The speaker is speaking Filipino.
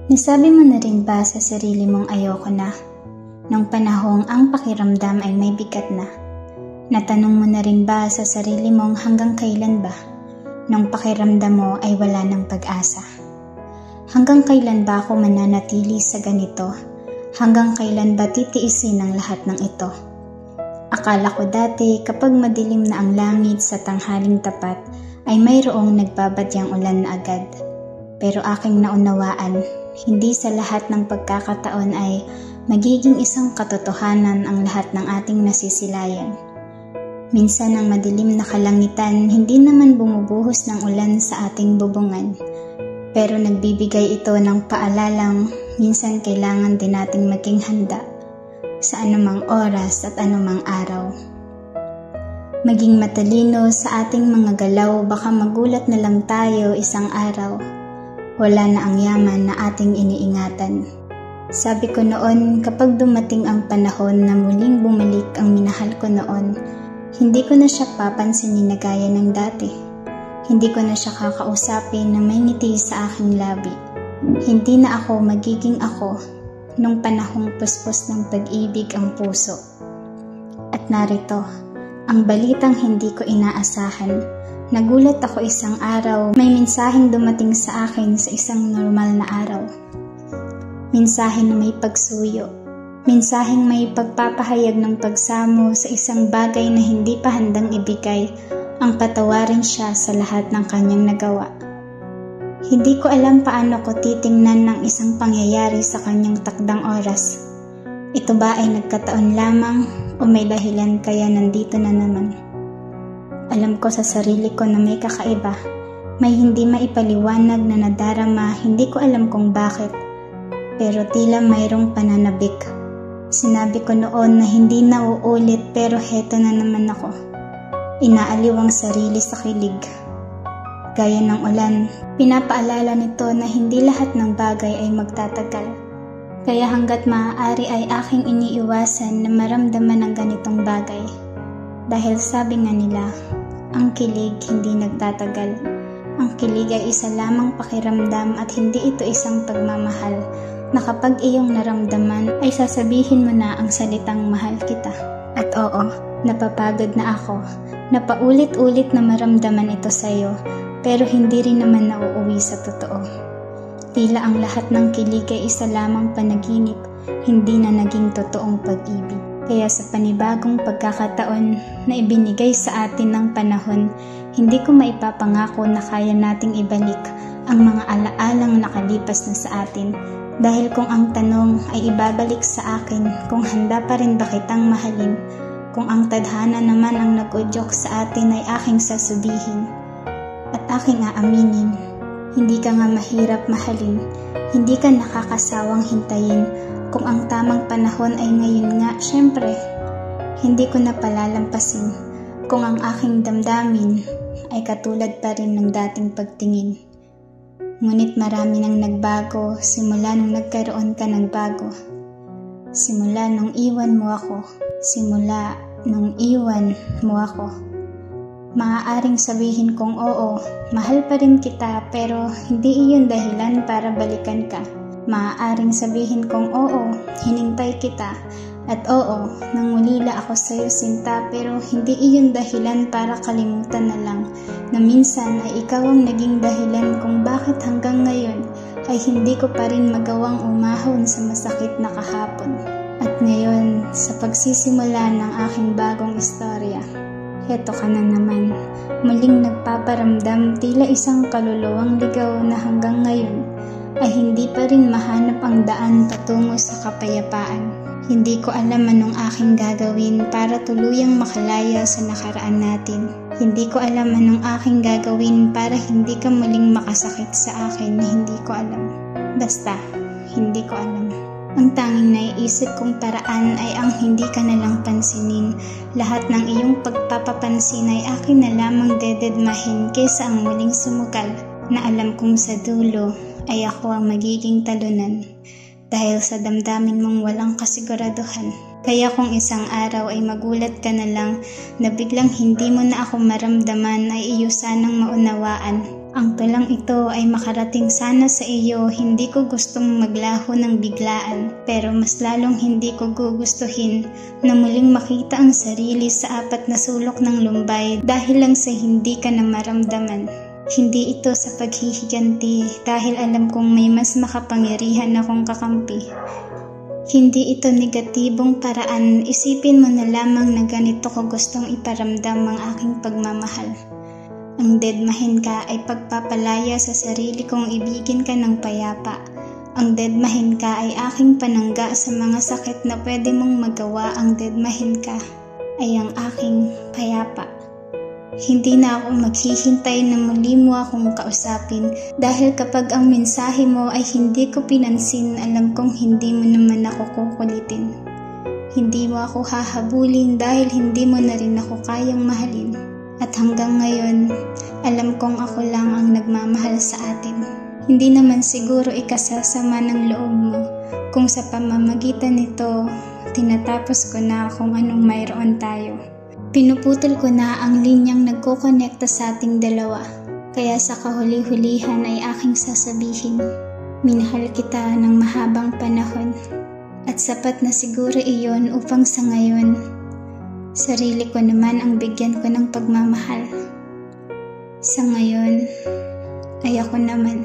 Nasabi mo na rin ba sa sarili mong ayoko na? Nung panahong ang pakiramdam ay may bigat na. Natanong mo na rin ba sa sarili mong hanggang kailan ba? Nung pakiramdam mo ay wala ng pag-asa. Hanggang kailan ba ako mananatili sa ganito? Hanggang kailan ba titiisin ang lahat ng ito? Akala ko dati kapag madilim na ang langit sa tanghaling tapat ay mayroong nagbabadyang ulan na agad. Pero aking naunawaan, hindi sa lahat ng pagkakataon ay magiging isang katotohanan ang lahat ng ating nasisilayan. Minsan ang madilim na kalangitan hindi naman bumubuhos ng ulan sa ating bubungan. Pero nagbibigay ito ng paalalang minsan kailangan din nating maging handa sa anumang oras at anumang araw. Maging matalino sa ating mga galaw, baka magulat na lang tayo isang araw. Wala na ang yaman na ating iniingatan. Sabi ko noon, kapag dumating ang panahon na muling bumalik ang minahal ko noon, hindi ko na siya papansinin na gaya ng dati. Hindi ko na siya kakausapin na may ngiti sa aking labi. Hindi na ako magiging ako nung panahong puspos ng pag-ibig ang puso. At narito, ang balitang hindi ko inaasahan. Nagulat ako isang araw, may mensaheng dumating sa akin sa isang normal na araw. Mensahe na may pagsuyo, mensaheng may pagpapahayag ng pagsamo sa isang bagay na hindi pa handang ibigay ang patawarin siya sa lahat ng kanyang nagawa. Hindi ko alam paano ko titingnan ng isang pangyayari sa kanyang takdang oras. Ito ba ay nagkataon lamang o may dahilan kaya nandito na naman? Alam ko sa sarili ko na may kakaiba, may hindi maipaliwanag na nadarama, hindi ko alam kung bakit, pero tila mayroong pananabik. Sinabi ko noon na hindi na uulit pero heto na naman ako. Inaaliw ang sarili sa kilig. Gaya ng ulan, pinapaalala nito na hindi lahat ng bagay ay magtatagal. Kaya hanggat maaari ay aking iniiwasan na maramdaman ang ganitong bagay. Dahil sabi nga nila, ang kilig hindi nagtatagal. Ang kilig ay isa lamang pakiramdam at hindi ito isang pagmamahal na kapag iyong naramdaman ay sasabihin mo na ang salitang mahal kita. At oo, napapagod na ako, napaulit-ulit na maramdaman ito sa'yo, pero hindi rin naman nauuwi sa totoo. Tila ang lahat ng kilig ay isa lamang panaginip, hindi na naging totoong pag-ibig. Kaya sa panibagong pagkakataon na ibinigay sa atin ng panahon, hindi ko maipapangako na kaya nating ibalik ang mga alaalang nakalipas na sa atin. Dahil kung ang tanong ay ibabalik sa akin, kung handa pa rin ba kitang mahalin, kung ang tadhana naman ang nag-udyok sa atin ay aking sasabihin at aking aaminin, hindi ka nga mahirap mahalin, hindi ka nakakasawang hintayin. Kung ang tamang panahon ay ngayon nga, syempre, hindi ko na palalampasin kung ang aking damdamin ay katulad pa rin ng dating pagtingin. Ngunit marami nang nagbago simula nung nagkaroon ka ng bago. Simula nung iwan mo ako, simula nung iwan mo ako. Maaaring sabihin kong oo, mahal pa rin kita pero hindi iyon dahilan para balikan ka. Maaaring sabihin kong oo, hinintay kita, at oo, nangulila ako sa'yo sinta, pero hindi iyon dahilan para kalimutan na lang na minsan ay ikaw ang naging dahilan kung bakit hanggang ngayon ay hindi ko pa rin magawang umahon sa masakit na kahapon. At ngayon, sa pagsisimula ng aking bagong istorya, heto ka na naman, muling nagpaparamdam tila isang kaluluwang ligaw na hanggang ngayon ay hindi pa rin mahanap ang daan patungo sa kapayapaan. Hindi ko alam anong aking gagawin para tuluyang makalaya sa nakaraan natin. Hindi ko alam anong aking gagawin para hindi ka muling makasakit sa akin na hindi ko alam. Basta, hindi ko alam. Ang tanging naiisip kong paraan ay ang hindi ka na lang pansinin. Lahat ng iyong pagpapapansin ay akin na lamang dededmahin kaysa ang muling sumukal na alam kong sa dulo ay ako ang magiging talunan dahil sa damdamin mong walang kasiguraduhan. Kaya kung isang araw ay magulat ka na lang na biglang hindi mo na ako maramdaman ay iyo sanang maunawaan. Ang tulang ito ay makarating sana sa iyo, hindi ko gustong maglaho ng biglaan, pero mas lalong hindi ko gugustuhin na muling makita ang sarili sa apat na sulok ng lumbay dahil lang sa hindi ka na maramdaman. Hindi ito sa paghihiganti dahil alam kong may mas makapangyarihan akong kakampi. Hindi ito negatibong paraan, isipin mo na lamang na ganito ko gustong iparamdam ang aking pagmamahal. Ang dedmahin ka ay pagpapalaya sa sarili kong ibigin ka ng payapa. Ang dedmahin ka ay aking panangga sa mga sakit na pwede mong magawa. Ang dedmahin ka ay ang aking payapa. Hindi na ako maghihintay na muli mo akong kausapin dahil kapag ang mensahe mo ay hindi ko pinansin, alam kong hindi mo naman ako kukulitin. Hindi mo ako hahabulin dahil hindi mo na rin ako kayang mahalin. At hanggang ngayon, alam kong ako lang ang nagmamahal sa atin. Hindi naman siguro ikasasama ng loob mo kung sa pamamagitan nito, tinatapos ko na kung anong mayroon tayo. Pinuputol ko na ang linyang nagkokonekta sa ating dalawa. Kaya sa kahuli-hulihan ay aking sasabihin, minahal kita ng mahabang panahon. At sapat na siguro iyon upang sa ngayon, sarili ko naman ang bigyan ko ng pagmamahal. Sa ngayon, ay ako naman.